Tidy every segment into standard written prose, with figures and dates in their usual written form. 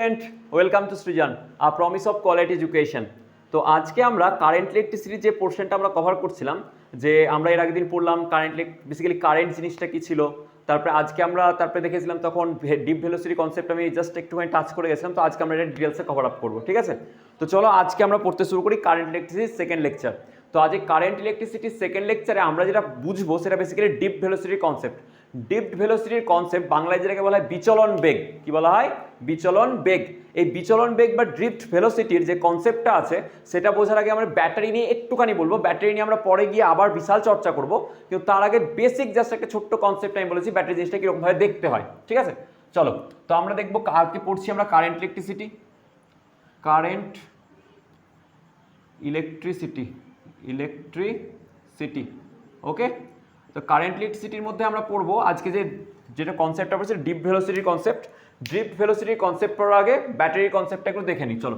Student welcome to Srijan a promise of quality education. তো আজকে আমরা কারেন্ট ইলেকট্রিসিটির যে পোর্শনটা আমরা কভার করছিলাম, যে আমরা এর আগের দিন পড়লাম কারেন্ট বেসিক্যালি কারেন্ট জিনিসটা কি ছিল। তারপরে আজকে আমরা দেখেছিলাম তখন ডিপ ভেলোসিটি কনসেপ্ট আমি জাস্ট একটুখানি টাচ করে গেছিলাম। তো আজকে আমরা এটা ডিটেলসে কভার আপ করবো, ঠিক আছে? তো চলো আজকে আমরা পড়তে শুরু করি কারেন্ট ইলেকট্রিসিটির সেকেন্ড লেকচার। তো আজকে কারেন্ট ইলেকট্রিসিটির সেকেন্ড লেকচারে আমরা যেটা বুঝবো সেটা বেসিক্যালি ডিপ ভেলোসিটির কনসেপ্ট। ডিপ ভেলোসিটির কনসেপ্ট বাংলায় যেটাকে বলা হয় বিচলন বেগ। কি বলা হয়? বিচলন বেগ। এই বিচলন বেগ বা ড্রিফট ভেলোসিটির যে কনসেপ্টটা আছে সেটা বোঝার আগে আমরা ব্যাটারি নিয়ে একটুখানি বলবো। ব্যাটারি নিয়ে আমরা পরে গিয়ে আবার বিশাল চর্চা করব, কিন্তু তার আগে বেসিক জাস্ট একটা ছোট্ট কনসেপ্ট আমি বলেছি ব্যাটারি জিনিসটা কীরকমভাবে দেখতে হয়, ঠিক আছে? চলো, তো আমরা দেখবো কাকে পড়ছি আমরা কারেন্ট ইলেকট্রিসিটি। কারেন্ট ইলেকট্রিসিটি ওকে। তো কারেন্ট ইলেকট্রিসিটির মধ্যে আমরা পড়বো আজকে যেটা কনসেপ্টটা পড়ছে ডিপ ভেলোসিটির কনসেপ্ট। ডিপ ভেলোসিটির কনসেপ্ট পড়ার আগে ব্যাটারির কনসেপ্টটা একটু দেখে নিই। চলো,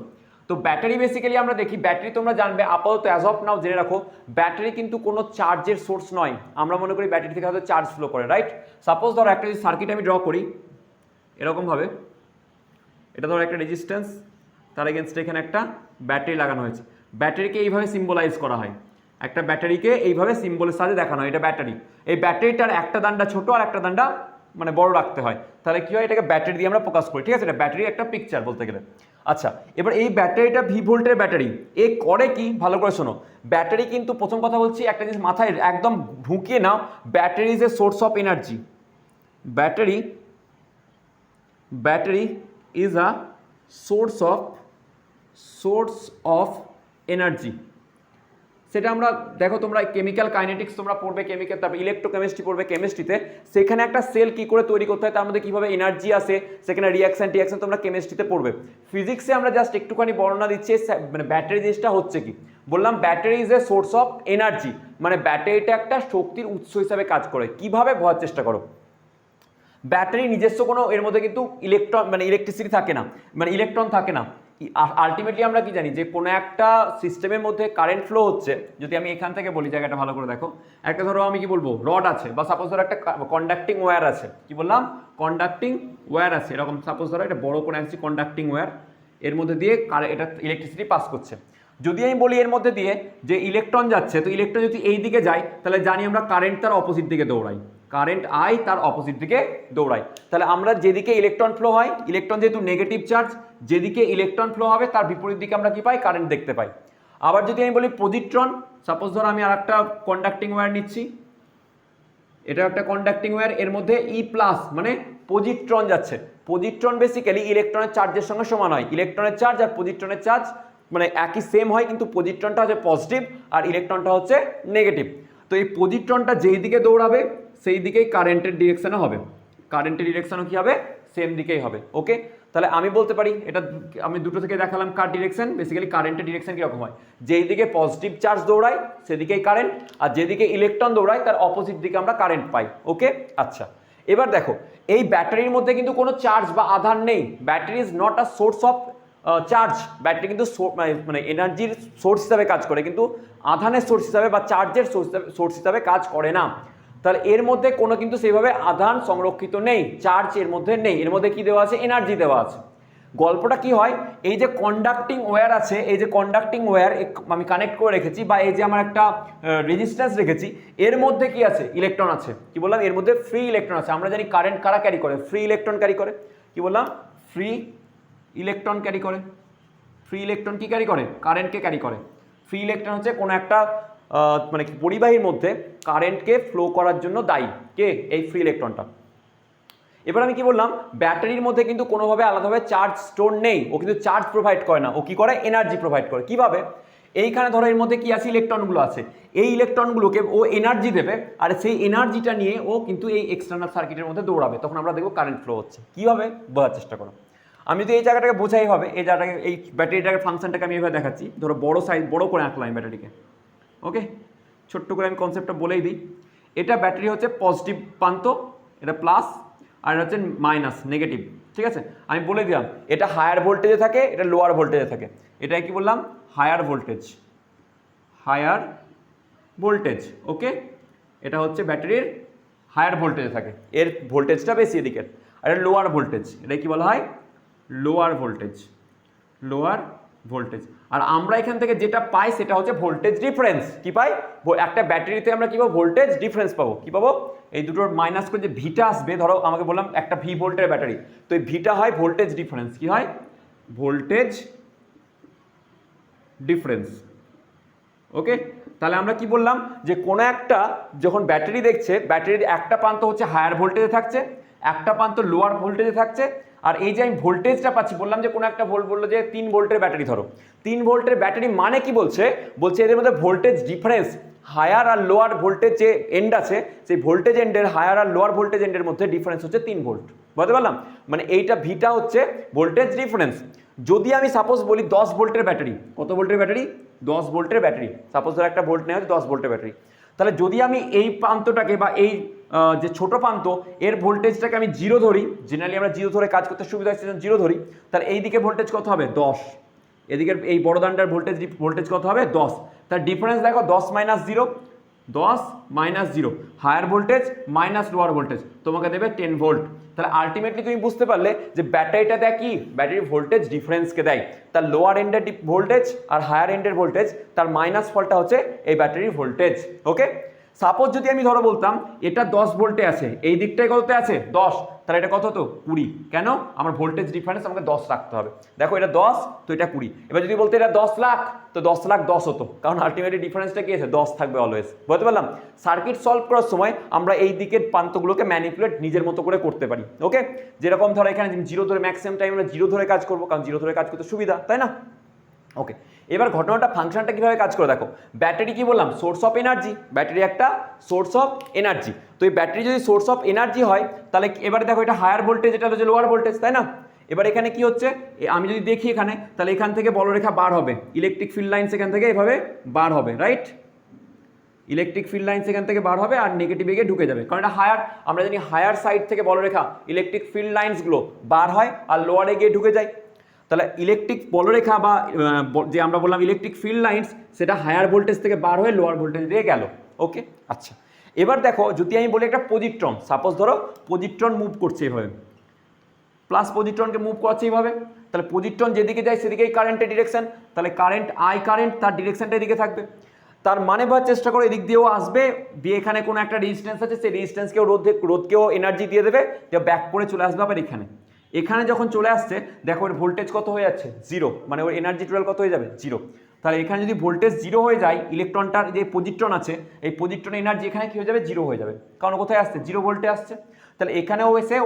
তো ব্যাটারি বেসিক্যালি আমরা দেখি, ব্যাটারি তোমরা জানবে আপাতত অ্যাজ অফ নাও জেনে রাখো, ব্যাটারি কিন্তু কোনো চার্জের সোর্স নয়। আমরা মনে করি ব্যাটারি থেকে হয়তো চার্জ ফ্লো করে, রাইট? সাপোজ ধরো একটা যদি সার্কিট আমি ড্র করি এরকমভাবে, এটা ধরো একটা রেজিস্ট্যান্স, তার এগেনস্টে এখানে একটা ব্যাটারি লাগানো হয়েছে। ব্যাটারিকে এইভাবে সিম্বলাইজ করা হয়, একটা ব্যাটারিকে এইভাবে সিম্বলের সাথে দেখানো হয়, এটা ব্যাটারি। এই ব্যাটারিটার একটা দান্ডা ছোট আর একটা দান্ডা মানে বড় রাখতে হয়, তাহলে কি হয়? এটাকে ব্যাটারি দিয়ে আমরা প্রকাশ করি, ঠিক আছে? এটা ব্যাটারি একটা পিকচার বলতে গেলে। আচ্ছা, এবার এই ব্যাটারিটা ভি ভোল্টের ব্যাটারি, এ করে কি ভালো করে শোনো। ব্যাটারি কিন্তু প্রথম কথা বলছি, একটা জিনিস মাথায় একদম ঢুকিয়ে নাও, battery is a source of energy. Battery is a source of energy. সেটা আমরা দেখো, তোমরা কেমিক্যাল কাইনেটিক্স তোমরা পড়বে, কেমিক্যাল, তারপর ইলেকট্রোকেমিস্ট্রি পড়বে কেমিস্ট্রিতে। সেখানে একটা সেল কি করে তৈরি করতে হয়, তার মধ্যে কীভাবে এনার্জি আসে, সেখানে রিয়াকশন তোমরা কেমিস্ট্রিতে পড়বে। ফিজিক্সে আমরা জাস্ট একটুখানি বর্ণনা দিচ্ছি মানে ব্যাটারি জিনিসটা হচ্ছে কি। বললাম battery is a source of energy, মানে ব্যাটারিটা একটা শক্তির উৎস হিসাবে কাজ করে। কিভাবে বোঝার চেষ্টা করো। ব্যাটারি নিজস্ব কোনো এর মধ্যে কিন্তু ইলেকট্রিসিটি থাকে না, মানে ইলেকট্রন থাকে না। আলটিমেটলি আমরা কি জানি, যে কোনো একটা সিস্টেমের মধ্যে কারেন্ট ফ্লো হচ্ছে। যদি আমি এখান থেকে বলি, জায়গাটা ভালো করে দেখো, একটা ধরো আমি কি বলবো রড আছে, বা সাপোজ ধরো একটা কন্ডাক্টিং ওয়্যার আছে। কি বললাম? কন্ডাক্টিং ওয়্যার আছে। এরকম সাপোজ ধরো একটা বড় কোনো একটা কন্ডাক্টিং ওয়্যার, এর মধ্যে দিয়ে এটা ইলেকট্রিসিটি পাস করছে। যদি আমি বলি এর মধ্যে দিয়ে যে ইলেকট্রন যাচ্ছে, তো ইলেকট্রন যদি এই দিকে যায় তাহলে জানি আমরা কারেন্ট তার অপোজিট দিকে দৌড়াই, কারেন্ট আই তার অপোজিট দিকে দৌড়াই। তাহলে আমরা যেদিকে ইলেকট্রন ফ্লো হয়, ইলেকট্রন যেহেতু নেগেটিভ চার্জ, যেদিকে ইলেকট্রন ফ্লো হবে তার বিপরীত দিকে আমরা কি পাই? কারেন্ট দেখতে পাই। আবার যদি আমি বলি পজিট্রন, সাপোজ ধরো আমি আর একটা কন্ডাক্টিং ওয়্যার নিচ্ছি, এটা একটা কন্ডাক্টিং ওয়্যার, এর মধ্যে ই প্লাস মানে পজিট্রন যাচ্ছে। পজিট্রন বেসিক্যালি ইলেকট্রনের চার্জের সঙ্গে সমান হয়। ইলেকট্রনের চার্জ আর পজিট্রনের চার্জ মানে একই সেম হয়, কিন্তু পজিট্রনটা হচ্ছে পজিটিভ আর ইলেকট্রনটা হচ্ছে নেগেটিভ। তো এই পজিট্রনটা যেই দিকে দৌড়াবে সেই দিকেই কারেন্টের ডিরেকশনও হবে। কারেন্টের ডিরেকশনও কি হবে? সেম দিকেই হবে। ওকে, তাহলে আমি বলতে পারি, এটা আমি দুটো থেকে দেখালাম কার ডিরেকশন। বেসিক্যালি কারেন্টের ডিরেকশন কীরকম হয়, যেই দিকে পজিটিভ চার্জ দৌড়ায় সেদিকেই কারেন্ট, আর যেদিকে ইলেকট্রন দৌড়ায় তার অপোজিট দিকে আমরা কারেন্ট পাই। ওকে, আচ্ছা, এবার দেখো এই ব্যাটারির মধ্যে কিন্তু কোনো চার্জ বা আধান নেই। Battery is not a source of charge. Battery কিন্তু মানে এনার্জির সোর্স হিসাবে কাজ করে, কিন্তু আধানের সোর্স হিসাবে বা চার্জের সোর্স হিসাবে কাজ করে না। তাহলে এর মধ্যে কোনো কিন্তু সেইভাবে আধান সংরক্ষিত নেই, চার্জ এর মধ্যে নেই। এর মধ্যে কি দেওয়া আছে? এনার্জি দেওয়া আছে। গল্পটা কি হয়, এই যে কন্ডাক্টিং ওয়্যার আছে, এই যে কন্ডাক্টিং ওয়্যার আমি কানেক্ট করে রেখেছি, বা এই যে আমার একটা রেজিস্ট্যান্স রেখেছি, এর মধ্যে কি আছে? ইলেকট্রন আছে। কি বললাম? এর মধ্যে ফ্রি ইলেকট্রন আছে। আমরা জানি কারেন্ট কারা ক্যারি করে? ফ্রি ইলেকট্রন ক্যারি করে। কি বললাম? ফ্রি ইলেকট্রন ক্যারি করে। ফ্রি ইলেকট্রন কি ক্যারি করে? কারেন্টকে ক্যারি করে। ফ্রি ইলেকট্রন হচ্ছে কোনো একটা মানে পরিবাহীর মধ্যে কারেন্টকে ফ্লো করার জন্য দায়ী কে? এই ফ্রি ইলেকট্রনটা। এবার আমি কি বললাম, ব্যাটারির মধ্যে কিন্তু কোনোভাবে আলাদাভাবে চার্জ স্টোর নেই, ও কিন্তু চার্জ প্রোভাইড করে না, ও কি করে? এনার্জি প্রোভাইড করে। কিভাবে? এইখানে ধরো এর মধ্যে কি আছে? ইলেকট্রনগুলো আছে। এই ইলেকট্রনগুলোকে ও এনার্জি দেবে, আর সেই এনার্জিটা নিয়ে ও কিন্তু এই এক্সটার্নাল সার্কিটের মধ্যে দৌড়াবে, তখন আমরা দেখবো কারেন্ট ফ্লো হচ্ছে। কীভাবে বোঝার চেষ্টা করো। আমি যদি এই জায়গাটাকে বোঝাই হবে, এই জায়গাটাকে, এই ব্যাটারিটাকে ফাংশনটাকে আমি এভাবে দেখাচ্ছি। ধরো বড় সাইজ, বড় করে আঁকলাম আমি ব্যাটারিকে। ওকে, ছোট্ট করে আমি কনসেপ্টটা বলেই দিই। এটা ব্যাটারি হচ্ছে পজিটিভ প্রান্ত, এটা প্লাস, আর এটা হচ্ছে মাইনাস নেগেটিভ, ঠিক আছে? আমি বলে দিলাম এটা হায়ার ভোল্টেজে থাকে, এটা লোয়ার ভোল্টেজে থাকে। এটাই কি বললাম? Higher voltage. ওকে, এটা হচ্ছে ব্যাটারির হায়ার ভোল্টেজে থাকে, এর ভোল্টেজটা বেশি এদিকের। আর এটা লোয়ার ভোল্টেজ, এটাই কি বলা হয়? Lower voltage, lower voltage. আর আমরা এখান থেকে যেটা পাই সেটা হচ্ছে ভোল্টেজ ডিফারেন্স। কি পাই? একটা ব্যাটারিতে আমরা কি পাবো? ভোল্টেজ ডিফারেন্স পাবো। কি পাবো? এই দুটোর মাইনাস করে যে ভিটা আসবে, ধরো আমাকে বললাম একটা ভি ভোল্টের ব্যাটারি, তো এই ভিটা হয় ভোল্টেজ ডিফারেন্স। কি হয়? Voltage difference. ওকে, তাহলে আমরা কি বললাম যে কোনো একটা যখন ব্যাটারি দেখছে, ব্যাটারির একটা প্রান্ত হচ্ছে হায়ার ভোল্টেজে থাকছে, একটা প্রান্ত লোয়ার ভোল্টেজে থাকছে। আর এই যে আমি ভোল্টেজটা পাচ্ছি, বললাম যে কোনো একটা ভোল্ট, বললো যে 3 ভোল্টের ব্যাটারি, ধরো 3 ভোল্টের ব্যাটারি, মানে কি বলছে? বলছে এদের মধ্যে ভোল্টেজ ডিফারেন্স, হায়ার আর লোয়ার ভোল্টেজ যে এন্ড আছে, সেই ভোল্টেজ এন্ডের হায়ার আর লোয়ার ভোল্টেজ এন্ডের মধ্যে ডিফারেন্স হচ্ছে 3 ভোল্ট। বুঝতে পারলাম? মানে এইটা ভিটা হচ্ছে ভোল্টেজ ডিফারেন্স। যদি আমি সাপোজ বলি 10 ভোল্টের ব্যাটারি, কত ভোল্টের ব্যাটারি? 10 ভোল্টের ব্যাটারি। সাপোজ ধর একটা ভোল্ট নেওয়া হচ্ছে 10 ভোল্টের ব্যাটারি, তাহলে যদি আমি এই প্রান্তটাকে বা এই যে ছোট প্রান্ত এর ভোল্টেজটাকে আমি 0 ধরি, জেনারেলি আমরা 0 ধরে কাজ করতে সুবিধা হয় সেজন্য 0 ধরি, তাহলে এই দিকে ভোল্টেজ কত হবে? 10। এদিকের এই বড় দানটার ভোল্টেজ কত হবে? 10। তার ডিফারেন্স দেখো 10 minus 0, 10 minus 0, higher voltage minus lower voltage, তোমাকে দেবে 10 ভোল্ট। তাহলে আলটিমেটলি তুমি বুঝতে পারলে যে ব্যাটারিটা দেয় কি? ব্যাটারির ভোল্টেজ ডিফারেন্সকে দেয়। তার লোয়ার এন্ডের ভোল্টেজ আর হায়ার এন্ডের ভোল্টেজ, তার মাইনাস ফলটা হচ্ছে এই ব্যাটারির ভোল্টেজ। ওকে, সাপোজ যদি আমি ধরো বলতাম এটা 10 ভোল্টে আছে, এই দিকটায় কততে আছে? 10, তাহলে এটা কত হতো? 20। কেন? আমার ভোল্টেজ ডিফারেন্স আমাকে 10 রাখতে হবে। দেখো এটা 10, তো এটা 20। এবার যদি বলতে এটা 10 লাখ, তো 10 লাখ 10 হতো, কারণ আলটিমেটলি ডিফারেন্সটা কি আছে? 10 থাকবে অলওয়েজ। বুঝতে পারলাম? সার্কিট সলভ করার সময় আমরা এই দিকের প্রান্তগুলোকে ম্যানিপুলেট নিজের মতো করে করতে পারি। ওকে, যেরকম ধরো এখানে 0 ধরে ম্যাক্সিমাম টাইম আমরা 0 ধরে কাজ করবো, কারণ 0 ধরে কাজ করতে সুবিধা, তাই না? ওকে, এবার ঘটনাটা ফাংশনটা কিভাবে কাজ করে দেখো। ব্যাটারি কি বললাম? Source of energy. ব্যাটারি একটা সোর্স অফ এনার্জি। তো এই ব্যাটারি যদি সোর্স অফ এনার্জি হয়, তাহলে এবারে দেখো এটা হায়ার ভোল্টেজ, এটা হচ্ছে লোয়ার ভোল্টেজ, তাই না? এবার এখানে কি হচ্ছে, আমি যদি দেখি এখানে, তাহলে এখান থেকে বলরেখা বার হবে, ইলেকট্রিক ফিল্ড লাইন্স এখান থেকে এভাবে বার হবে, রাইট? ইলেকট্রিক ফিল্ড লাইন্স এখান থেকে বার হবে আর নেগেটিভ দিকে ঢুকে যাবে, কারণ এটা হায়ার, আমরা জানি হায়ার সাইড থেকে বলরেখা ইলেকট্রিক ফিল্ড লাইন্সগুলো বার হয় আর লোয়ারে গিয়ে ঢুকে যায়। তাহলে ইলেকট্রিক বলরেখা বা যে আমরা বললাম ইলেকট্রিক ফিল্ড লাইন্স, সেটা হায়ার ভোল্টেজ থেকে বার হয়ে লোয়ার ভোল্টেজ দিয়ে গেল। ওকে, আচ্ছা, এবার দেখো যদি আমি বলি একটা পজিট্রন, সাপোজ ধরো পজিট্রন মুভ করছে এভাবে, প্লাস পজিট্রনকে মুভ করছে এইভাবে, তাহলে পজিট্রন যেদিকে যায় সেদিকেই কারেন্টের ডিরেকশন, তাহলে কারেন্ট আই কারেন্ট, তার ডিরেকশনটা এদিকে থাকবে। তার মানে ভাবার চেষ্টা করো এদিক দিয়েও আসবে, দিয়ে এখানে কোনো একটা রেজিস্ট্যান্স আছে, সেই রেজিস্ট্যান্সকেও রোধকেও এনার্জি দিয়ে দেবে, যে ব্যাক করে চলে আসবে আবার এখানে। এখানে যখন চলে আসছে দেখো ওর ভোল্টেজ কত হয়ে যাচ্ছে? 0, মানে ওর এনার্জি টোটাল কত হয়ে যাবে? 0। তাহলে এখানে যদি ভোল্টেজ 0 হয়ে যায়, ইলেকট্রনটার যে পজিট্রন আছে, এই পজিট্রনের এনার্জি এখানে কি হয়ে যাবে? 0 হয়ে যাবে, কারণ কোথায় আসছে? 0 ভোল্টে আসছে। তাহলে এখানেও এসে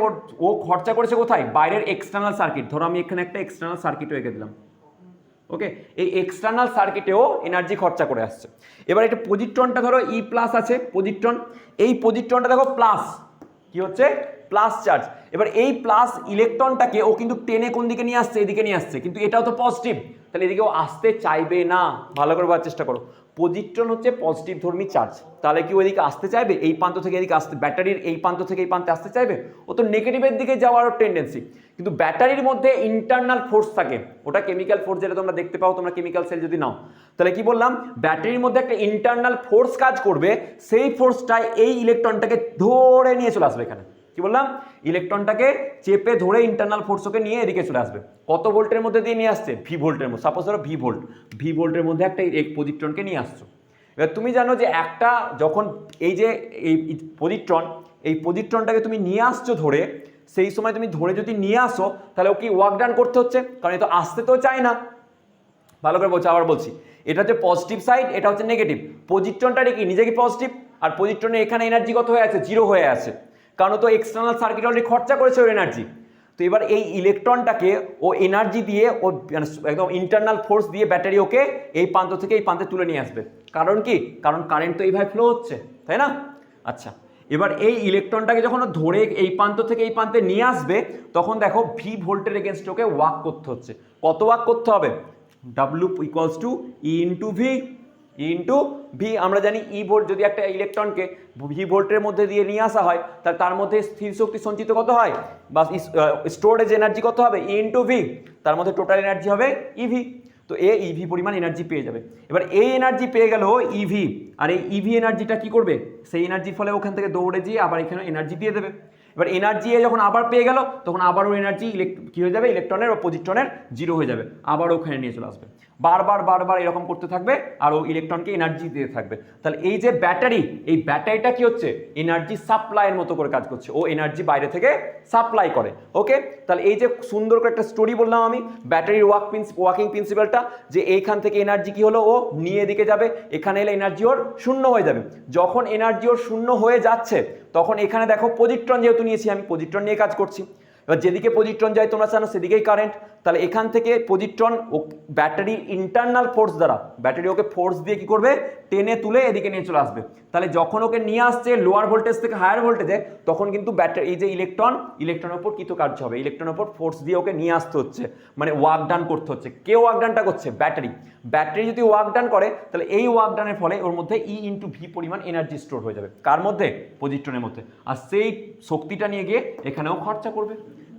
ও খরচা করেছে কোথায়? বাইরের এক্সটার্নাল সার্কিট। ধরো আমি এখানে একটা এক্সটার্নাল সার্কিট এঁকে দিলাম। ওকে, এই এক্সটার্নাল সার্কিটেও এনার্জি খরচা করে আসছে। এবার এটা পজিট্রনটা ধরো ই প্লাস আছে পজিট্রন, এই পজিট্রনটা দেখো প্লাস, কি হচ্ছে? Plus charge. এবার এই প্লাস ইলেকট্রনটাকে ও কিন্তু টেনে কোন দিকে নিয়ে আসছে? এদিকে নিয়ে আসছে, কিন্তু এটাও তো পজিটিভ, তাহলে এদিকে ও আসতে চাইবে না। ভালো করে বোঝার চেষ্টা করো, পজিট্রন হচ্ছে পজিটিভ ধর্মী চার্জ, তাহলে কি ওইদিকে আসতে চাইবে? এই প্রান্ত থেকে এদিকে আসতে, ব্যাটারির এই প্রান্ত থেকে এই প্রান্তে আসতে চাইবে? ও তো নেগেটিভের দিকে যাওয়ারও টেন্ডেন্সি। কিন্তু ব্যাটারির মধ্যে ইন্টারনাল ফোর্স থাকে, ওটা কেমিক্যাল ফোর্স, যেটা তোমরা দেখতে পাও তোমরা কেমিক্যাল সেল যদি নাও, তাহলে কি বললাম? ব্যাটারির মধ্যে একটা ইন্টারনাল ফোর্স কাজ করবে, সেই ফোর্সটাই এই ইলেকট্রনটাকে ধরে নিয়ে চলে আসবে এখানে। কি বললাম? ইলেকট্রনটাকে চেপে ধরে ইন্টারনাল ফোর্সকে নিয়ে এদিকে চলে আসবে। কত ভোল্টের মধ্যে দিয়ে নিয়ে আসছে? ভি ভোল্টের মধ্যে। সাপোজ ধরো ভি ভোল্টের মধ্যে একটা পজিট্রনকে নিয়ে আসছো। এবার তুমি জানো যে একটা যখন এই যে এই পজিট্রন, এই পজিট্রনটাকে তুমি নিয়ে আসছো ধরে, সেই সময় তুমি ধরে যদি নিয়ে আসো, তাহলে ও কি ওয়ার্ক ডান করতে হচ্ছে, কারণ এ তো আসতে তো চায় না। ভালো করে বলছি, আবার বলছি, এটা হচ্ছে পজিটিভ সাইড, এটা হচ্ছে নেগেটিভ। পজিট্রনটা কি নিজে কি পজিটিভ, আর পজিট্রনের এখানে এনার্জি কত হয়ে আছে? 0 হয়ে আছে, কারণ তো এক্সটার্নাল সার্কিট অলরেডি খরচা করেছে ওর এনার্জি। তো এবার এই ইলেকট্রনটাকে ও এনার্জি দিয়ে, ও একদম ইন্টারনাল ফোর্স দিয়ে ব্যাটারি ওকে এই প্রান্ত থেকে এই প্রান্তে তুলে নিয়ে আসবে। কারণ কি? কারণ কারেন্ট তো এইভাবে ফ্লো হচ্ছে, তাই না? আচ্ছা, এবার এই ইলেকট্রনটাকে যখন ধরে এই প্রান্ত থেকে এই প্রান্তে নিয়ে আসবে, তখন দেখো ভি ভোল্টের এগেনস্ট ওকে ওয়ার্ক করতে হচ্ছে। কত ওয়ার্ক করতে হবে? W equals to E into V, into V. আমরা জানি ই ভোল্ট, যদি একটা ইলেকট্রনকে ভি ভোল্টের মধ্যে দিয়ে নিয়ে আসা হয়, তাহলে তার মধ্যে স্থির শক্তি সঞ্চিত কত হয়, বা স্টোরেজ এনার্জি কত হবে? ই ইন্টু ভি। তার মধ্যে টোটাল এনার্জি হবে ইভি। তো এ ইভি পরিমাণ এনার্জি পেয়ে যাবে। এবার এই এনার্জি পেয়ে গেল ইভি, আর এই ইভি এনার্জিটা কি করবে? সেই এনার্জির ফলে ওখান থেকে দৌড়ে গিয়ে আবার এখানে এনার্জি দিয়ে দেবে। এবার এনার্জি এ যখন আবার পেয়ে গেল তখন আবারও এনার্জি কি হয়ে যাবে, ইলেকট্রনের বা পজিট্রনের জিরো হয়ে যাবে, আবারও ওখানে নিয়ে চলে আসবে, বারবার বারবার এরকম করতে থাকবে আর ও ইলেকট্রনকে এনার্জি দিতে থাকবে। তাহলে এই যে ব্যাটারি, এই ব্যাটারিটা কি হচ্ছে, এনার্জি সাপ্লাইয়ের মতো করে কাজ করছে, ও এনার্জি বাইরে থেকে সাপ্লাই করে। ওকে, তাহলে এই যে সুন্দর করে একটা স্টোরি বললাম আমি ব্যাটারির ওয়ার্কিং প্রিন্সিপালটা, যে এইখান থেকে এনার্জি কি হলো, ও নিয়ে এদিকে যাবে, এখানে এলে এনার্জি ওর শূন্য হয়ে যাবে। যখন এনার্জি ওর শূন্য হয়ে যাচ্ছে তখন এখানে দেখো পজিট্রন যেহেতু নিয়েছি আমি, পজিট্রন নিয়ে কাজ করছি, এবার যেদিকে পজিট্রন যায় তোমরা জানো সেদিকেই কারেন্ট। তাহলে এখান থেকে পজিট্রন ও ব্যাটারির ইন্টারনাল ফোর্স দ্বারা, ব্যাটারি ওকে ফোর্স দিয়ে কি করবে, টেনে তুলে এদিকে নিয়ে চলে আসবে। তাহলে যখন ওকে নিয়ে আসছে লোয়ার ভোল্টেজ থেকে হায়ার ভোল্টেজে, তখন কিন্তু ব্যাটারি এই যে ইলেকট্রনের উপর কৃতকার্য হবে, ইলেকট্রনের উপর ফোর্স দিয়ে ওকে নিয়ে আসতে হচ্ছে, মানে ওয়ার্ক ডান করতে হচ্ছে। কে ওয়ার্ক ডানটা করছে, ব্যাটারি যদি ওয়ার্ক ডান করে তাহলে এই ওয়ার্ক ডানের ফলে ওর মধ্যে ই ইন্টু ভি পরিমাণ এনার্জি স্টোর হয়ে যাবে, কার মধ্যে, পজিট্রনের মধ্যে। আর সেই শক্তিটা নিয়ে গিয়ে এখানেও খরচা করবে,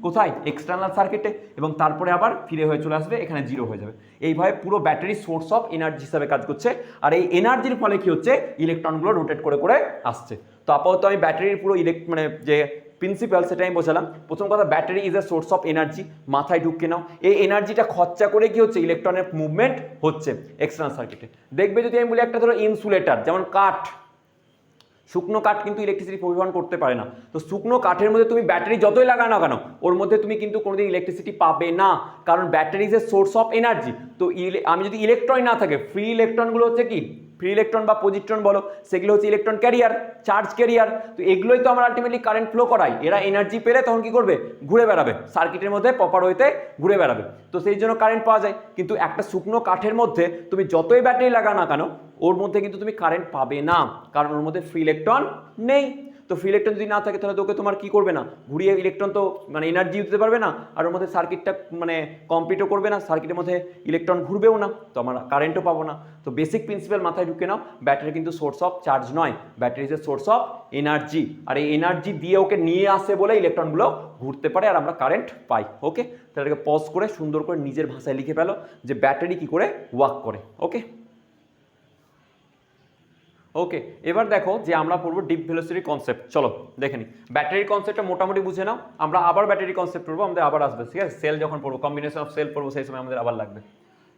কোথায়, এক্সটার্নাল সার্কিটে, এবং তারপরে আবার ফিরে হয়ে চলে আসবে, এখানে জিরো হয়ে যাবে। এইভাবে পুরো ব্যাটারি সোর্স অফ এনার্জি হিসাবে কাজ করছে। আর এই এনার্জির ফলে কি হচ্ছে, ইলেকট্রনগুলো রোটেট করে করে আসছে। তো আপাতত আমি ব্যাটারির পুরো মানে যে প্রিন্সিপাল সেটা আমি বোঝালাম। প্রথম কথা, battery is a source of energy, মাথায় ঢুকে নাও। এই এনার্জিটা খরচা করে কি হচ্ছে, ইলেকট্রনের মুভমেন্ট হচ্ছে এক্সটার্নাল সার্কিটে। দেখবে যদি আমি বলি একটা ধরো ইনসুলেটর, যেমন কাঠ, শুকনো কাঠ কিন্তু ইলেকট্রিসিটি পরিবহন করতে পারে না। তো শুকনো কাঠের মধ্যে তুমি ব্যাটারি যতই লাগাও না কেন, ওর মধ্যে তুমি কিন্তু কোনোদিন ইলেকট্রিসিটি পাবে না, কারণ battery is a source of energy. তো আমি যদি ইলেকট্রন না থাকে, ফ্রি ইলেকট্রনগুলো হচ্ছে কি, ফ্রি ইলেকট্রন বা পজিট্রন বলো, সেগুলো হচ্ছে ইলেকট্রন ক্যারিয়ার, চার্জ ক্যারিয়ার। তো এগুলোই তো আমরা আলটিমেটলি কারেন্ট ফ্লো করাই। এরা এনার্জি পেলে তখন কি করবে, ঘুরে বেড়াবে সার্কিটের মধ্যে, প্রপার ওয়েতে ঘুরে বেড়াবে। তো সেই জন্য কারেন্ট পাওয়া যায়। কিন্তু একটা শুকনো কাঠের মধ্যে তুমি যতই ব্যাটারি লাগাও না কেন, ওর মধ্যে কিন্তু তুমি কারেন্ট পাবে না, কারণ ওর মধ্যে ফ্রি ইলেকট্রন নেই। তো ফ্রি ইলেকট্রন যদি না থাকে তাহলে তোকে তোমার কি করবে না, ঘুরিয়ে ইলেকট্রন তো মানে এনার্জি দিতে পারবে না, আর ওর মধ্যে সার্কিটটা মানে কমপ্লিটও করবে না, সার্কিটের মধ্যে ইলেকট্রন ঘুরবেও না, তো আমরা কারেন্টও পাবো না। তো বেসিক প্রিন্সিপাল মাথায় ঢুকে নাও, ব্যাটারি কিন্তু সোর্স অফ চার্জ নয়, battery is a source of energy. আর এই এনার্জি দিয়ে ওকে নিয়ে আসে বলে ইলেকট্রনগুলো ঘুরতে পারে আর আমরা কারেন্ট পাই। ওকে, তাহলে পজ করে সুন্দর করে নিজের ভাষায় লিখে ফেলো যে ব্যাটারি কি করে ওয়ার্ক করে। ওকে ওকে, এবার দেখো যে আমরা পড়বো ডিপ ভেলোসিটি কনসেপ্ট। চলো দেখে নিই। ব্যাটারির কনসেপ্টটা মোটামুটি বুঝে নাও, আমরা আবার ব্যাটারি কনসেপ্ট পড়বো, আমাদের আবার আসবে, ঠিক আছে। সেল যখন পড়বো, কম্বিনেশন অফ সেল পড়বো, সেই সময় আমাদের আবার লাগবে।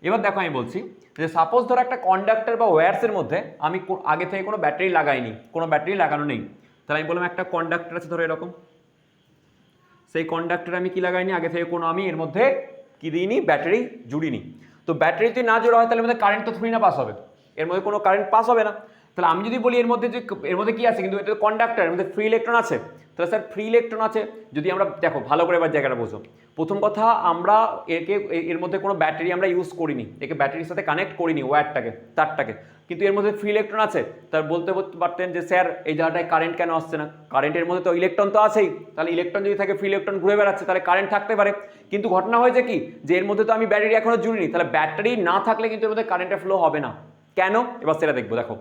এবার দেখো আমি বলছি যে সাপোজ ধরো একটা কন্ডাক্টর বা ওয়্যারসের মধ্যে আমি আগে থেকে কোনো ব্যাটারি লাগাইনি, কোনো ব্যাটারি লাগানো নেই। তাহলে আমি বললাম একটা কন্ডাক্টর আছে ধরো এরকম, সেই কন্ডাক্টরে আমি কি লাগাইনি, আগে থেকে কোনো আমি এর মধ্যে কি দিইনি, ব্যাটারি জুড়িনি। তো ব্যাটারি যদি না জোড়া হয় তাহলে মধ্যে কারেন্ট তো থুড়ি না পাস হবে, এর মধ্যে কোনো কারেন্ট পাস হবে না। তাহলে আমি যদি বলি এর মধ্যে যে এর মধ্যে কি আছে, কিন্তু এটা কন্ডাক্টর, এর মধ্যে ফ্রি ইলেকট্রন আছে, তাহলে স্যার ফ্রি ইলেকট্রন আছে। যদি আমরা দেখো ভালো করে এবার জায়গাটা বোঝো, প্রথম কথা আমরা এর মধ্যে কোনো ব্যাটারি আমরা ইউজ করিনি, একে ব্যাটারির সাথে কানেক্ট করিনি ওয়্যারটাকে, তারটাকে, কিন্তু এর মধ্যে ফ্রি ইলেকট্রন আছে। তার বলতে পারতেন যে স্যার এই জায়গাটায় কারেন্ট কেন আসছে না, কারেন্টের মধ্যে তো ইলেকট্রন তো আছেই, তাহলে ইলেকট্রন যদি থাকে, ফ্রি ইলেকট্রন ঘুরে বেড়াচ্ছে, তাহলে কারেন্ট থাকতে পারে। কিন্তু ঘটনা হয়েছে কি, যে এর মধ্যে তো আমি ব্যাটারি এখনো জুড়িনি, তাহলে ব্যাটারি না থাকলে কিন্তু এর মধ্যে কারেন্টের ফ্লো হবে না। কেন, এবার সেটা দেখবো। দেখো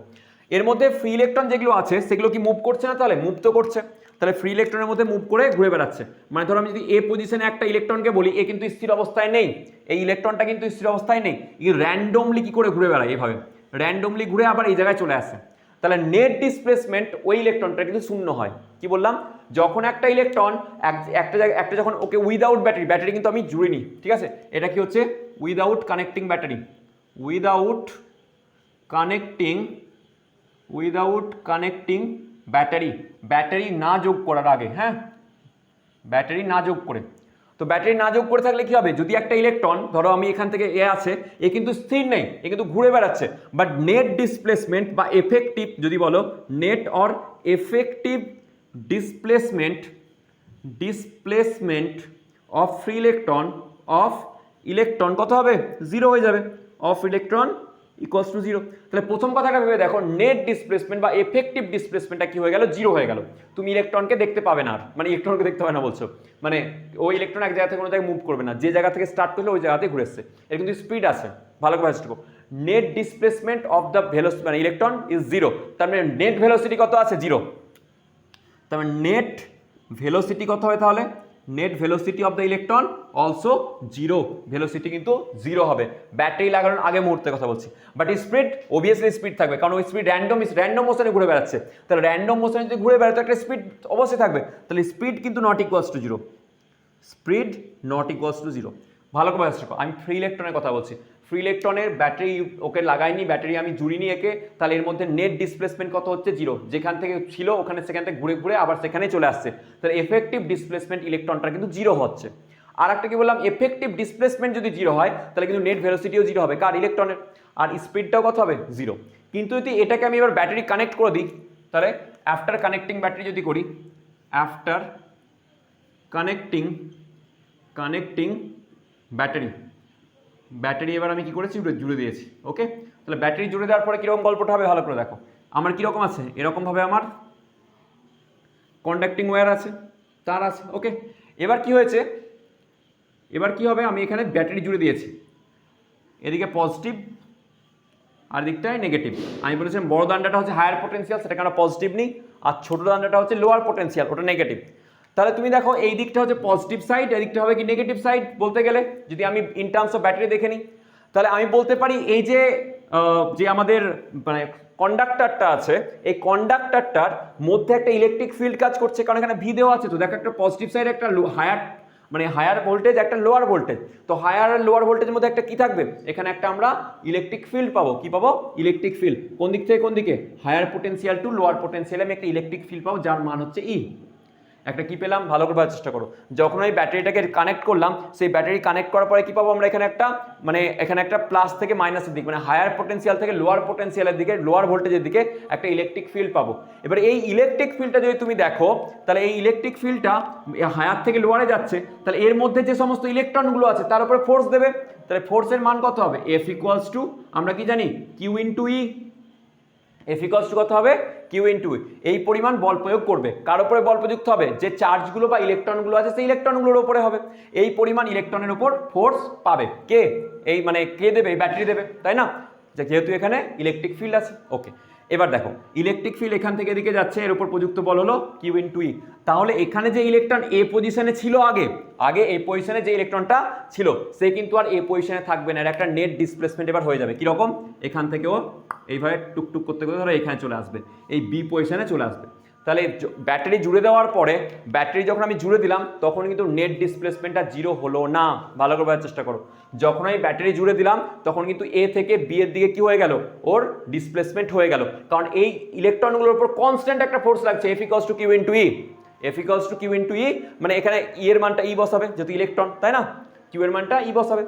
এর মধ্যে ফ্রি ইলেকট্রন যেগুলো আছে সেগুলো কি মুভ করছে না, তাহলে মুভ তো করছে, তাহলে ফ্রি ইলেকট্রনের মধ্যে মুভ করে ঘুরে বেড়াচ্ছে। মানে ধরো আমি যদি এ পজিশনে একটা ইলেকট্রনকে বলি, এ কিন্তু স্থির অবস্থায় নেই, এই ইলেকট্রনটা কিন্তু স্থির অবস্থায় নেই, এই র্যান্ডমলি কি করে ঘুরে বেড়ায়, এইভাবে র্যান্ডমলি ঘুরে আবার এই জায়গায় চলে আসে। তাহলে নেট ডিসপ্লেসমেন্ট ওই ইলেকট্রনটা কিন্তু শূন্য হয়। কি বললাম, যখন একটা ইলেকট্রন একটা যখন ওকে উইদাউট ব্যাটারি কিন্তু আমি জুড়িনি, ঠিক আছে, এটা কি হচ্ছে without connecting battery, without connecting battery না যোগ করার আগে, হ্যাঁ, ব্যাটারি না যোগ করে। তো ব্যাটারি না যোগ করে থাকলে কি হবে, যদি একটা ইলেকট্রন ধরো আমি এখান থেকে এ আছে, এ কিন্তু স্থির নেই, এ কিন্তু ঘুরে বেড়াচ্ছে, বাট নেট ডিসপ্লেসমেন্ট বা এফেক্টিভ যদি বলো, net or effective displacement of free electron কত হবে, জিরো হয়ে যাবে, of electron equals to zero. তাহলে প্রথম কথাটা ভেবে দেখো, নেট ডিসপ্লেসমেন্ট বা এফেক্টিভ ডিসপ্লেসমেন্টটা কি হয়ে গেল, জিরো হয়ে গেল। তুমি ইলেকট্রনকে দেখতে পাবে না, মানে ইলেকট্রনকে দেখতে পাবে না বলছো, মানে ওই ইলেকট্রন এক জায়গা থেকে কোনো জায়গায় মুভ করবে না, যে জায়গা থেকে স্টার্ট করলে ওই জায়গাতে ঘুরে এসছে, এর কিন্তু স্পিড আছে, ভালো করে বুঝতে পারো। Net displacement of the velocity মানে ইলেকট্রন ইজ জিরো, তার মানে নেট ভেলোসিটি কত আছে, জিরো। তার মানে নেট ভেলোসিটি কত হয় তাহলে, net velocity of the electron also zero, velocity কিন্তু জিরো হবে। ব্যাটারি লাগানোর আগে মুহূর্তে কথা বলছি। বাট স্পিড অবভিয়াসলি স্পিড থাকবে, কারণ ওই স্পিড র্যান্ডম মোশনে ঘুরে বেড়াচ্ছে। তাহলে র্যান্ডম মোশনে যদি ঘুরে বেড়ায় তো একটা স্পিড অবশ্যই থাকবে, তাহলে স্পিড কিন্তু not equals to zero, speed not equals to zero. ভালো করে আসছে, আমি ফ্রি ইলেকট্রনের কথা বলছি। ফ্রি ইলেকট্রনের ব্যাটারি ওকে লাগাইনি, ব্যাটারি আমি জুড়িনি একে, তাহলে এর মধ্যে নেট ডিসপ্লেসমেন্ট কত হচ্ছে জিরো, যেখান থেকে ছিল ওখানে সেখান থেকে ঘুরে ঘুরে আবার সেখানেই চলে আসছে, তাহলে এফেক্টিভ ডিসপ্লেসমেন্ট ইলেকট্রনটা কিন্তু জিরো হচ্ছে। আর একটা কি বললাম, এফেক্টিভ ডিসপ্লেসমেন্ট যদি জিরো হয় তাহলে কিন্তু নেট ভেলোসিটিও জিরো হবে, কার ইলেকট্রনের, আর স্পিডটাও কত হবে জিরো। কিন্তু যদি এটাকে আমি এবার ব্যাটারি কানেক্ট করে দিই, তাহলে আফটার কানেক্টিং ব্যাটারি যদি করি, আফটার কানেক্টিং ব্যাটারি এবার আমি কি করেছি, জুড়ে দিয়েছি। ওকে, তাহলে ব্যাটারি জুড়ে দেওয়ার পরে কীরকম গল্পটা হবে ভালো করে দেখো। আমার কীরকম আছে, এরকমভাবে আমার কন্ডাক্টিং ওয়্যার আছে, তার আছে। ওকে, এবার কি হয়েছে, এবার কি হবে, আমি এখানে ব্যাটারি জুড়ে দিয়েছি, এদিকে পজিটিভ আর দিকটায় নেগেটিভ। আমি বলেছিলাম বড় দান্ডাটা হচ্ছে হায়ার পোটেন্সিয়াল, সেটাকে আমরা পজিটিভ নিই, আর ছোটো দান্ডাটা হচ্ছে লোয়ার পোটেন্সিয়াল, ওটা নেগেটিভ। তাহলে তুমি দেখো এই দিকটা হচ্ছে পজিটিভ সাইড, এই দিকটা হবে কি নেগেটিভ সাইড বলতে গেলে, যদি আমি ইন টার্মস অফ ব্যাটারি দেখে নিই, তাহলে আমি বলতে পারি এই যে আমাদের মানে কন্ডাক্টরটা আছে, এই কন্ডাক্টরটার মধ্যে একটা ইলেকট্রিক ফিল্ড কাজ করছে, কারণ এখানে ভি দেওয়া আছে। তো দেখো একটা পজিটিভ সাইডে একটা হায়ার ভোল্টেজ, একটা লোয়ার ভোল্টেজ, তো হায়ার আর লোয়ার ভোল্টেজের মধ্যে একটা কি থাকবে, এখানে একটা আমরা ইলেকট্রিক ফিল্ড পাবো। কি পাবো, ইলেকট্রিক ফিল্ড। কোন দিক থেকে কোন দিকে, হায়ার পোটেন্সিয়াল টু লোয়ার পোটেন্সিয়ালে আমি একটা ইলেকট্রিক ফিল্ড পাবো, যার মান হচ্ছে ই। একটা কি পেলাম, ভালো করে বোঝার চেষ্টা করো। যখন আমি ব্যাটারিটাকে কানেক্ট করলাম, সেই ব্যাটারি কানেক্ট করার পরে কি পাবো আমরা, এখানে একটা প্লাস থেকে মাইনাসের দিক, মানে হায়ার পোটেন্সিয়াল থেকে লোয়ার পোটেন্সিয়ালের দিকে, লোয়ার ভোল্টেজের দিকে একটা ইলেকট্রিক ফিল্ড পাবো। এবার এই ইলেকট্রিক ফিল্ডটা যদি তুমি দেখো, তাহলে এই ইলেকট্রিক ফিল্ডটা হায়ার থেকে লোয়ারে যাচ্ছে, তাহলে এর মধ্যে যে সমস্ত ইলেকট্রনগুলো আছে তার উপরে ফোর্স দেবে, তাহলে ফোর্সের মান কত হবে, এফ ইকুয়ালস টু, আমরা কি জানি, q into E. F equals to কত হবে, কিউ ইন্টু ই। এই পরিমাণ বল প্রয়োগ করবে, কার উপরে বল প্রযুক্ত হবে, যে চার্জগুলো বা ইলেকট্রনগুলো আছে সেই ইলেকট্রনগুলোর উপরে হবে। এই পরিমাণ ইলেকট্রনের উপর ফোর্স পাবে কে, এই মানে কে দেবে, ব্যাটারি দেবে, তাই না, যেহেতু এখানে ইলেকট্রিক ফিল্ড আছে। ওকে, এবার দেখো ইলেকট্রিক ফিল্ড এখান থেকে এদিকে যাচ্ছে, এর উপর প্রযুক্ত বল হলো কিউ ইন্টু ই। তাহলে এখানে যে ইলেকট্রন এ পজিশনে ছিল, আগে এই পজিশনে যে ইলেকট্রনটা ছিল, সে কিন্তু আর এ পজিশনে থাকবে না, এর একটা নেট ডিসপ্লেসমেন্ট এবার হয়ে যাবে। কিরকম, এখান থেকেও এইভাবে টুকটুক করতে করতে ধরো এখানে চলে আসবে, এই বি পজিশনে চলে আসবে। তাহলে ব্যাটারি জুড়ে দেওয়ার পরে, ব্যাটারি যখন আমি জুড়ে দিলাম তখন কিন্তু নেট ডিসপ্লেসমেন্টটা জিরো হলো না। ভালো করে বোঝার চেষ্টা করো, যখন আমি ব্যাটারি জুড়ে দিলাম তখন কিন্তু এ থেকে বি এর দিকে কি হয়ে গেল, ওর ডিসপ্লেসমেন্ট হয়ে গেল, কারণ এই ইলেকট্রনগুলোর উপর কনস্ট্যান্ট একটা ফোর্স লাগছে, F equals to Q into E. F equals to Q into E, মানে এখানে ই এর মানটা ই বসাবে, যেহেতু ইলেকট্রন, তাই না, কিউ এর মানটা ই বসাবে।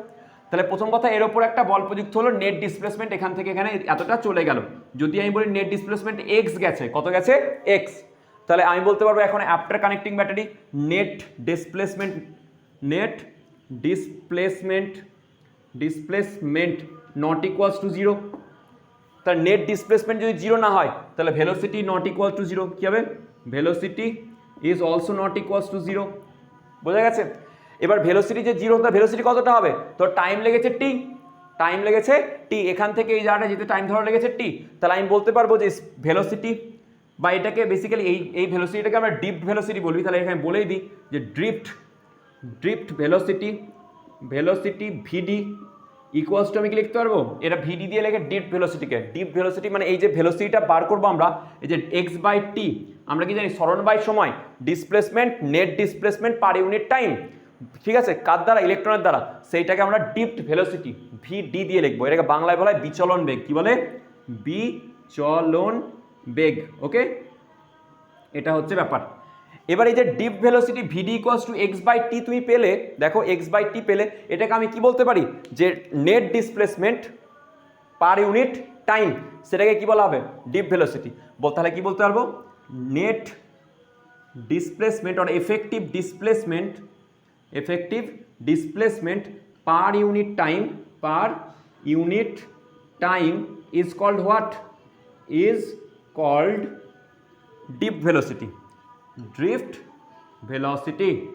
তাহলে প্রথম কথা, এর ওপর একটা বল প্রযুক্ত হলো, নেট ডিসপ্লেসমেন্ট এখান থেকে এখানে এতটা চলে গেল। যদি আমি বলি নেট ডিসপ্লেসমেন্ট এক্স গেছে, কত গেছে, এক্স, তাহলে আমি বলতে পারবো এখন after connecting battery net displacement not equals to zero. তার নেট ডিসপ্লেসমেন্ট যদি জিরো না হয় তাহলে velocity not equal to zero. কী হবে, velocity is also not equals to zero. বোঝা গেছে। এবার ভেলোসিটি যে জিরো, তার ভেলোসিটি কতটা হবে, তো টাইম লেগেছে টি, এখান থেকে এই জায়গাটা যেতে টাইম ধরা লেগেছে টি। তাহলে আমি বলতে পারবো যে ভেলোসিটি, বা এটাকে বেসিক্যালি এই ভেলোসিটিটাকে আমরা ড্রিফট ভেলোসিটি বলবি। তাহলে এখানে বলেই দিই যে drift velocity VD equals to, আমি কি লিখতে পারবো, এটা ভিডি দিয়ে লেখে ড্রিফট ভেলোসিটি, মানে এই যে ভেলোসিটিটা বার করবো আমরা, এই যে এক্স বাই টি, আমরা কি জানি সরণ বাই সময়, displacement, net displacement per unit time, ঠিক আছে, কার দ্বারা, ইলেকট্রনের দ্বারা, সেইটাকে আমরা ড্রিফট ভেলোসিটি ভিডি দিয়ে লিখবো। এটাকে বাংলায় বলা হয় বিচলন বেগ। কি বলে, বিচলন বেগ। ওকে, এটা হচ্ছে ব্যাপার। এবার এই যে drift velocity VD equals to X by T তুমি পেলে, দেখো এক্স বাই টি পেলে, এটাকে আমি কি বলতে পারি, যে net displacement per unit time, সেটাকে কি বলা হবে, ডিপ ভেলোসিটি। তাহলে কি বলতে পারবো, net displacement or effective displacement per unit time is called what, is called drift velocity.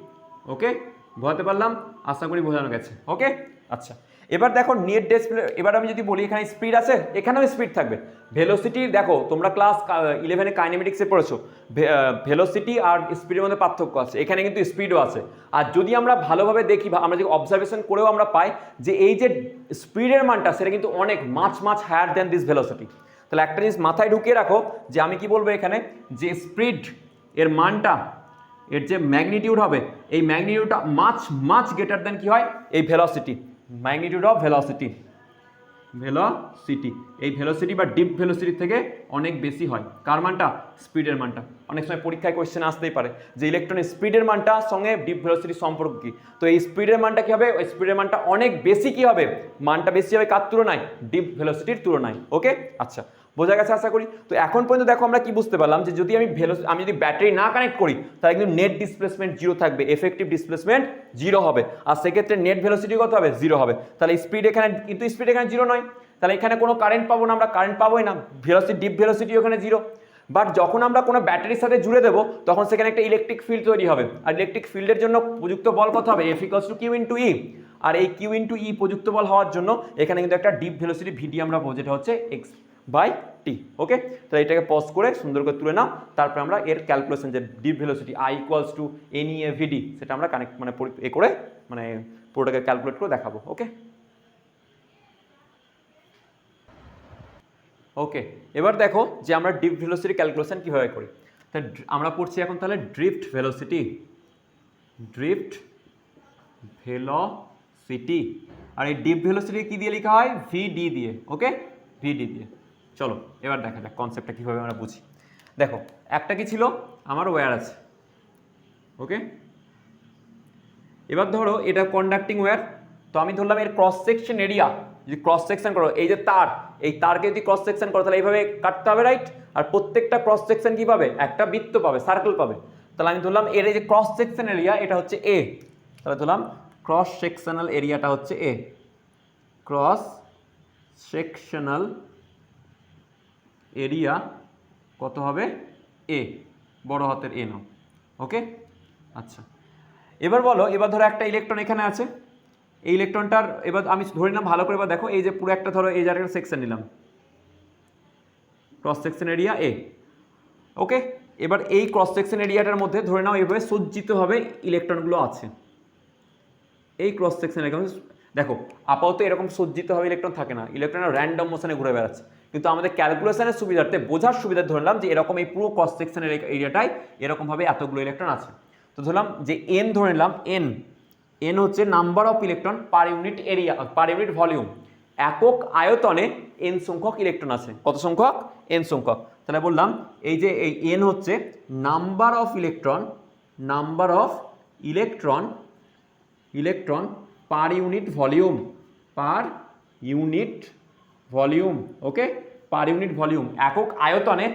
Okay, বোঝাতে পারলাম, আশা করি বোঝানো গেছে। ওকে, আচ্ছা এবার দেখো নেট ডিসপ্লে, এবার আমি যদি বলি এখানে স্পিড আছে, এখানেও স্পিড থাকবে। ভেলোসিটি দেখো তোমরা ক্লাস 11-এ কাইনেমেটিক্সে পড়েছো, ভেলোসিটি আর স্পিডের মধ্যে পার্থক্য আছে, এখানে কিন্তু স্পিডও আছে। আর যদি আমরা ভালোভাবে দেখি, আমরা যদি অবজারভেশন করেও আমরা পাই যে এই যে স্পিডের মানটা সেটা কিন্তু অনেক মাছ হায়ার দ্যান দিস ভেলোসিটি। তাহলে একটা জিনিস মাথায় ঢুকিয়ে রাখো যে আমি কি বলবো এখানে, যে স্পিড এর মানটা, এর যে ম্যাগনিটিউড হবে, এই ম্যাগনিটিউডটা মাছ গ্রেটার দেন কি হয়, এই ভেলোসিটি, ম্যাগনিটিউড অফ ভেলোসিটি, এই ভেলোসিটি বা ডিপ ভেলোসিটি থেকে অনেক বেশি হয়। কার মানটা? স্পিডের মানটা। অনেক সময় পরীক্ষায় কোয়েশ্চেন আসতেই পারে যে ইলেকট্রনের স্পিডের মানটা সঙ্গে ডিপ ভেলোসিটির সম্পর্ক কি। তো এই স্পিডের মানটা কি হবে, ওই স্পিডের মানটা অনেক বেশি কি হবে, মানটা বেশি হবে কার তুলনায়, ডিপ ভেলোসিটির তুলনায়। ওকে, আচ্ছা বোঝা গেছে আশা করি। তো এখন পর্যন্ত দেখো আমরা কি বুঝতে পারলাম যে যদি আমি যদি ব্যাটারি না কানেক্ট করি তাহলে কিন্তু নেট ডিসপ্লেসমেন্ট জিরো থাকবে, এফেক্টিভ ডিসপ্লেসমেন্ট জিরো হবে, আর সেক্ষেত্রে নেট ভেলোসিটি কত হবে, জিরো হবে। তাহলে স্পিড এখানে, কিন্তু স্পিড এখানে জিরো নয়, তাহলে এখানে কোনো কারেন্ট পাবো না, আমরা কারেন্ট পাবোই না, ভেলোসিটি ডিপ ভেলোসিটি ওখানে জিরো। বাট যখন আমরা কোনো ব্যাটারির সাথে জুড়ে দেবো তখন সেখানে একটা ইলেকট্রিক ফিল্ড তৈরি হবে, আর ইলেকট্রিক ফিল্ডের জন্য প্রযুক্ত বল কত হবে, F = Q × E, আর এই Q × E প্রযুক্ত বল হওয়ার জন্য এখানে কিন্তু একটা ডিপ ভেলোসিটি ভিডি আমরা পাবো, যেটা হচ্ছে x/t। ওকে, তাহলে এটাকে পজ করে সুন্দর করে তুলে নাও, তারপরে আমরা এর ক্যালকুলেশন যে ডিপ ভেলোসিটি I = NeAVD সেটা আমরা কানেক্ট মানে এ করে মানে পুরোটাকে ক্যালকুলেট করে দেখাবো। ওকে, ওকে এবার দেখো যে আমরা ডিপ ভেলোসিটি ক্যালকুলেশন কীভাবে করি। তা আমরা পড়ছি এখন তাহলে ড্রিফট ভেলোসিটি, আর এই ডিপ ভেলোসিটি কী দিয়ে লেখা হয়, VD দিয়ে। ওকে, VD দিয়ে। চলো এবার দেখা যাক কনসেপ্টটা কীভাবে আমরা বুঝি। দেখো একটা কি ছিল, আমার ওয়্যার আছে। ওকে, এবার ধরো এটা কন্ডাক্টিং ওয়্যার, তো আমি ধরলাম এর ক্রস সেকশন এরিয়া, যদি ক্রস সেকশন করো, এই যে তার, এই তারকে যদি ক্রস সেকশন করো তাহলে এইভাবে কাটতে হবে, রাইট? আর প্রত্যেকটা ক্রস সেকশন কী পাবে, একটা বৃত্ত পাবে, সার্কেল পাবে। তাহলে আমি ধরলাম এর এই যে ক্রস সেকশন এরিয়া এটা হচ্ছে A, তাহলে ধরলাম ক্রস সেকশনাল এরিয়াটা হচ্ছে A, ক্রস সেকশনাল এরিয়া কত হবে, A, বড় হাতের A নাও। ওকে, আচ্ছা এবার বলো, এবার ধরো একটা ইলেকট্রন এখানে আছে, এই ইলেকট্রনটার এবার আমি ধরে নিলাম ভালো করে, এবার দেখো এই যে পুরো একটা ধরো এই জায়গার সেকশন নিলাম, ক্রস সেকশন এরিয়া A। ওকে, এবার এই ক্রস সেকশন এরিয়াটার মধ্যে ধরে নাও এইভাবে সজ্জিতভাবে ইলেকট্রনগুলো আছে, এই ক্রস সেকশন এরিয়া। দেখো আপাতত এরকম সজ্জিতভাবে ইলেকট্রন থাকে না, ইলেকট্রন র্যান্ডম মোশনে ঘুরে বেড়াচ্ছে, কিন্তু আমাদের ক্যালকুলেশনের সুবিধার্থে, বোঝার সুবিধার্থে ধরলাম যে এরকম এই পুরো ক্রস সেকশনের এরিয়াটায় এরকমভাবে এতগুলো ইলেকট্রন আছে। তো ধরলাম যে n ধরে নিলাম, n হচ্ছে number of electron per unit area, per unit volume. একক আয়তনে n সংখ্যক ইলেকট্রন আছে, কত সংখ্যক, n সংখ্যক। তাহলে বললাম এই যে এই n হচ্ছে number of electron per unit volume, okay, per unit volume, একক আয়তনে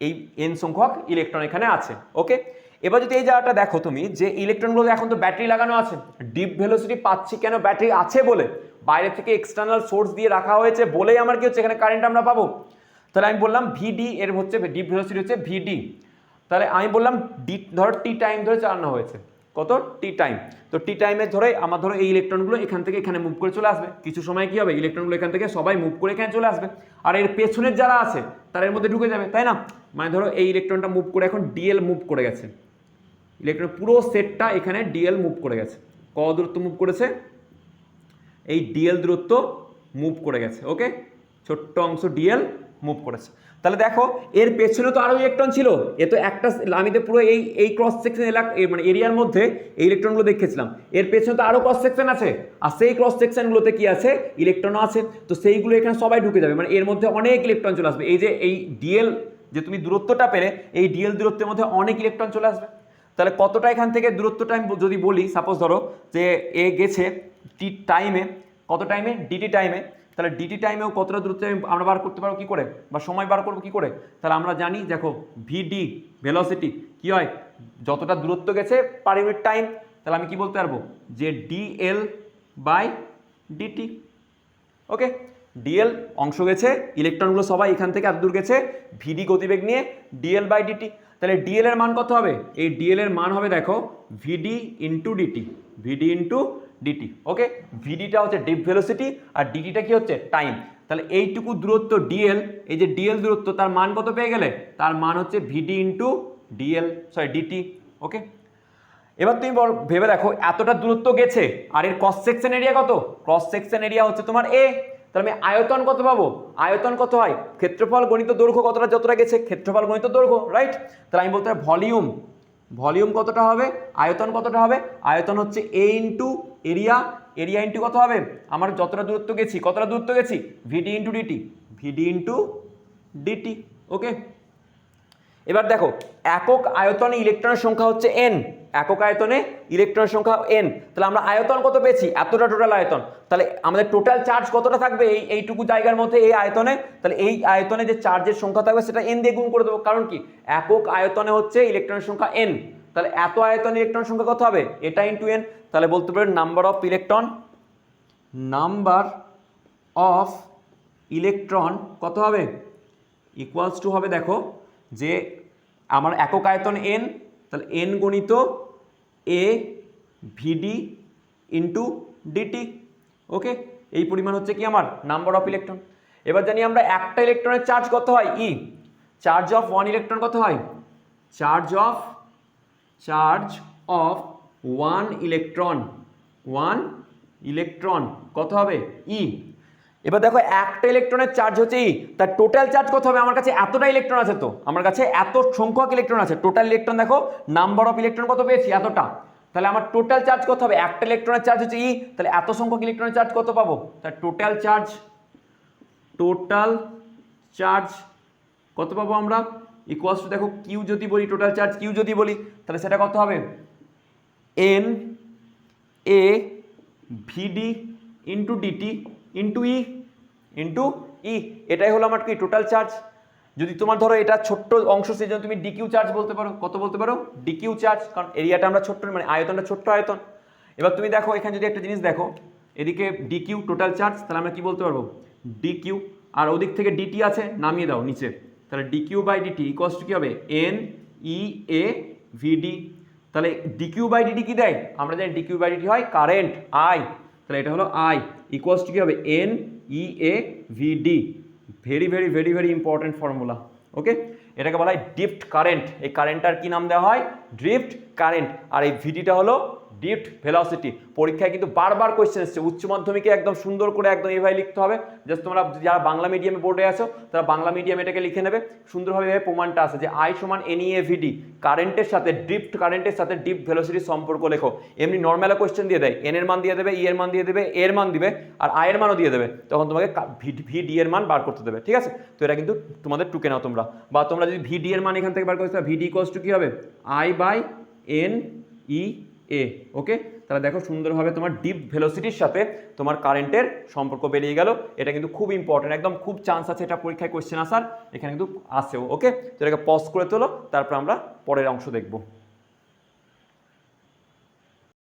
এই n সংখ্যক ইলেকট্রন এখানে আছে। ওকে, এবার যদি এই জায়গাটা দেখো তুমি, যে ইলেকট্রনগুলো এখন তো ব্যাটারি লাগানো আছে, ডিপ ভেলোসিটি পাচ্ছি কেন, ব্যাটারি আছে বলে, বাইরে থেকে এক্সটার্নাল সোর্স দিয়ে রাখা হয়েছে বলেই আমার কি হচ্ছে, এখানে কারেন্ট আমরা পাবো। তাহলে আমি বললাম VD এর হচ্ছে ডিপ ভেলোসিটি হচ্ছে VD, তাহলে আমি বললাম ধরো T টাইম ধরে চালানো হয়েছে, কত, T টাইম। তো T টাইমে ধরে আমার ধরো এই ইলেকট্রনগুলো এখান থেকে এখানে মুভ করে চলে আসবে, কিছু সময় কি হবে, ইলেকট্রনগুলো এখান থেকে সবাই মুভ করে এখানে চলে আসবে, আর এর পেছনের যারা আছে তারা এর মধ্যে ঢুকে যাবে, তাই না? মানে ধরো এই ইলেকট্রনটা মুভ করে এখন DL মুভ করে গেছে, ইলেকট্রন পুরো সেটটা এখানে DL মুভ করে গেছে, কত দূরত্ব মুভ করেছে, এই DL দূরত্ব মুভ করে গেছে। ওকে, ছোট্ট অংশ DL মুভ করেছে। তাহলে দেখো এর পেছনে তো আরো ইলেকট্রন ছিল, এ তো একটা, আমি তো পুরো এই ক্রস সেকশন মানে এরিয়ার মধ্যে এই ইলেকট্রনগুলো দেখেছিলাম, এর পেছনে তো আরো ক্রস সেকশন আছে, আর সেই ক্রস সেকশনগুলোতে কি আছে, ইলেকট্রন আছে, তো সেইগুলো এখানে সবাই ঢুকে যাবে, মানে এর মধ্যে অনেক ইলেকট্রন চলে আসবে। এই যে এই DL যে তুমি দূরত্বটা পেলে, এই DL দূরত্বের মধ্যে অনেক ইলেকট্রন চলে আসবে। তাহলে কতটা এখান থেকে দূরত্বটা আমি যদি বলি, সাপোজ ধরো যে এ গেছে T টাইমে, কত টাইমে, DT টাইমে, তাহলে DT টাইমেও কতটা দূরত্ব আমরা বার করতে পারবো কি করে, বা সময় বার করবো কি করে? তাহলে আমরা জানি দেখো VD ভেলোসিটি কি হয়, যতটা দূরত্ব গেছে পার ইউনিট টাইম, তাহলে আমি কি বলতে পারবো যে DL/DT। ওকে, DL অংশ গেছে, ইলেকট্রনগুলো সবাই এখান থেকে এত দূর গেছে, VD গতিবেগ নিয়ে DL/DT। তাহলে DL এর মান কত হবে, এই DL এর মান হবে দেখো VD × DT, ভিডি ইন্টু ডিটি। ওকে, ভিডিটা হচ্ছে ডিপ ভেলোসিটি আর ডিটিটা কি হচ্ছে টাইম। তাহলে এইটুকু দূরত্ব ডিএল, এই যে ডিএল দূরত্ব তার মান কত পেয়ে গেলে, তার মান হচ্ছে ভিডি ইন্টু ডিটি। ওকে, এবার তুমি ভেবে দেখো এতটা দূরত্ব গেছে আর এর ক্রস সেকশন এরিয়া কত, ক্রস সেকশন এরিয়া হচ্ছে তোমার এ, তাহলে আমি আয়তন কত পাবো, আয়তন কত হয় ক্ষেত্রফল গণিত দৈর্ঘ্য কতটা যতটা গেছে ক্ষেত্রফল গণিত দৈর্ঘ্য, রাইট। তাহলে আমি বলতে পারি ভলিউম, ভলিউম কতটা হবে, আয়তন কতটা হবে, আয়তন হচ্ছে এ ইন্টু এরিয়া, এরিয়া ইন্টু কত হবে আমার যতটা দূরত্ব গেছি, কতটা দূরত্ব গেছি ভিডি ইন্টু ডিটি। ওকে, এবার দেখো একক আয়তনে ইলেকট্রনের সংখ্যা হচ্ছে n, একক আয়তনে ইলেকট্রনের সংখ্যা n, তাহলে আমরা আয়তন কত পেয়েছি এতটা টোটাল আয়তন, তাহলে আমাদের টোটাল চার্জ কতটা থাকবে এইটুকু জায়গার মধ্যে এই আয়তনে, তাহলে এই আয়তনে যে চার্জের সংখ্যা থাকবে সেটা n দিয়ে গুণ করে দেবো, কারণ কি একক আয়তনে হচ্ছে ইলেকট্রনের সংখ্যা n, তাহলে এত আয়তনে ইলেকট্রনের সংখ্যা কত হবে এটা ইন্টু n, তাহলে বলতে পারেন নাম্বার অফ ইলেকট্রন কত হবে ইকুয়ালস টু হবে, দেখো যে আমার একক আয়তন n, তাহলে n গণিত a ভিডি ইন্টু ডিটি। ওকে, এই পরিমাণ হচ্ছে কি আমার নাম্বার অফ ইলেকট্রন। এবার জানি আমরা একটা ইলেকট্রনের চার্জ কত হয় ই, চার্জ অফ ওয়ান ইলেকট্রন কত হয়, চার্জ অফ ওয়ান ইলেকট্রন কত হবে ই। এবার দেখো একটা ইলেকট্রনের চার্জ হচ্ছে ই, তার টোটাল চার্জ কত হবে, আমার কাছে এতটা ইলেকট্রন আছে, তো আমার কাছে এত সংখ্যক ইলেকট্রন আছে, টোটাল ইলেকট্রন দেখো নাম্বার অফ ইলেকট্রন কত পেয়েছি এতটা, তাহলে আমার টোটাল চার্জ কত হবে, একটা ইলেকট্রনের চার্জ হচ্ছে ই, তাহলে এত সংখ্যক ইলেকট্রনের চার্জ কত পাবো, তার টোটাল চার্জ কত পাবো আমরা ইকুয়ালস টু, দেখো কিউ যদি বলি, টোটাল চার্জ কিউ যদি বলি তাহলে সেটা কত হবে N A VD into DT into E, এটাই হলো আমার কি টোটাল চার্জ। যদি তোমার ধরো এটা ছোট্ট অংশ সেই জন্য তুমি ডিকিউ চার্জ বলতে পারো, কত বলতে পারো ডিকিউ চার্জ, কারণ এরিয়াটা আমরা ছোট্ট মানে আয়তনটা ছোট্ট আয়তন। এবার তুমি দেখো এখানে যদি একটা জিনিস দেখো এদিকে ডিকিউ টোটাল চার্জ, তাহলে আমরা কি বলতে পারবো ডিকিউ, আর ওদিক থেকে ডিটি আছে নামিয়ে দাও নিচে, তাহলে d q by d t equals to কি হবে এন ই এ ভিডি, তাহলে ডিকিউ বাই ডিটি কি দেয় আমরা জানি ডিকিউ বাই ডিটি হয় কারেন্ট আই, তাহলে এটা হলো আই ইকুয়ালস টু কি হবে N E A VD, very very very very important formula. Okay, এটাকে বলা হয় ড্রিফট কারেন্ট, এই কারেন্টটার কি নাম দেওয়া হয় ড্রিফট কারেন্ট, আর এই ভিডিটা হলো ড্রিফট ভেলোসিটি। পরীক্ষায় কিন্তু বারবার কোয়েশ্চেন এসেছে, উচ্চ মাধ্যমিকে একদম সুন্দর করে একদম এইভাবে লিখতে হবে, জাস্ট তোমরা যারা বাংলা মিডিয়ামে বোর্ডে আছো তারা বাংলা মিডিয়ামে এটাকে লিখে নেবে সুন্দরভাবে, প্রমাণটা আছে যে আই সমান এন ই এ ভিডি, কারেন্টের সাথে ড্রিফট কারেন্টের সাথে ড্রিফট ভেলোসিটির সম্পর্ক লেখো। এমনি নর্মাল কোয়েশ্চেন দিয়ে দেয়, এন এর মান দিয়ে দেবে, ই এর মান দিয়ে দেবে, এর মান দিবে আর আই এর মানও দিয়ে দেবে, তখন তোমাকে ভিডি এর মান বার করতে দেবে, ঠিক আছে। তো এটা কিন্তু তোমাদের টুকে নাও তোমরা, বা তোমরা যদি ভিডি এর মান এখান থেকে বার করতে ভিডি ইকুয়ালস টু কি হবে আই বাই এন ই এ। ওকে, তাহলে দেখো সুন্দরভাবে তোমার ডিপ ভেলোসিটির সাথে তোমার কারেন্টের সম্পর্ক বেরিয়ে গেল, এটা কিন্তু খুব ইম্পর্টেন্ট, একদম খুব চান্স আছে এটা পরীক্ষায় কোয়েশ্চেন আসার, এখানে কিন্তু আসেও। ওকে, তো এটাকে পজ করে তোলো, তারপর আমরা পরের অংশ দেখবো।